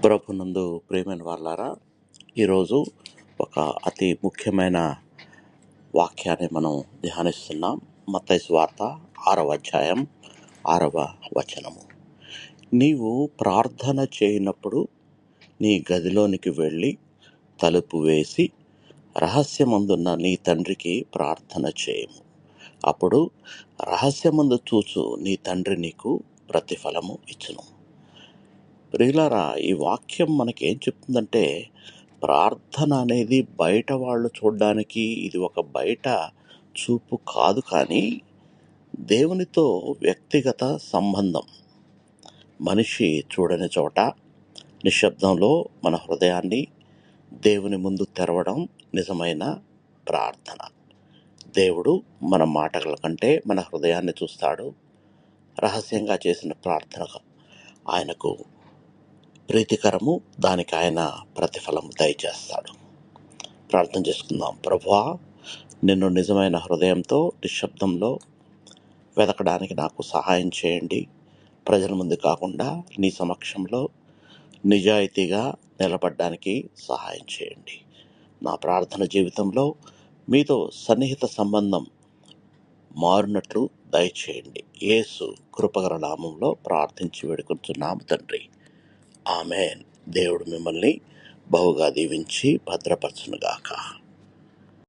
ప్రభునందు ప్రియమైన వాళ్ళారా, ఈరోజు ఒక అతి ముఖ్యమైన వాక్యాన్ని మనం ధ్యానిస్తున్నాం. మత్తయి సువార్త 6వ అధ్యాయం 6వ వచనము. నీవు ప్రార్థన చేయనప్పుడు నీ గదిలోనికి వెళ్ళి తలుపు వేసి రహస్యమందున్న నీ తండ్రికి ప్రార్థన చేయము. అప్పుడు రహస్యమందు చూచు నీ తండ్రి నీకు ప్రతిఫలము ఇచ్చును. ప్రియులారా, ఈ వాక్యం మనకేం చెప్తుందంటే, ప్రార్థన అనేది బయట వాళ్ళు చూడడానికి ఇది ఒక బయట చూపు కాదు, కానీ దేవునితో వ్యక్తిగత సంబంధం. మనిషి చూడని చోట నిశ్శబ్దంలో మన హృదయాన్ని దేవుని ముందు తెరవడం నిజమైన ప్రార్థన. దేవుడు మన మాటల కంటే మన హృదయాన్ని చూస్తాడు. రహస్యంగా చేసిన ప్రార్థన ఆయనకు ప్రీతికరము, దానికి ఆయన ప్రతిఫలం దయచేస్తాడు. ప్రార్థన చేసుకుందాం. ప్రభువా, నిన్ను నిజమైన హృదయంతో నిశ్శబ్దంలో వెతకడానికి నాకు సహాయం చేయండి. ప్రజల ముందు కాకుండా నీ సమక్షంలో నిజాయితీగా నిలబడడానికి సహాయం చేయండి. నా ప్రార్థన జీవితంలో మీతో సన్నిహిత సంబంధం మారినట్లు దయచేయండి. యేసు కృపగల నామంలో ప్రార్థించి వేడుకుంటున్నాము తండ్రి. ఆమేన్. దేవుడు మిమ్మల్ని బహుగా దీవించి భద్రపరచునుగాక.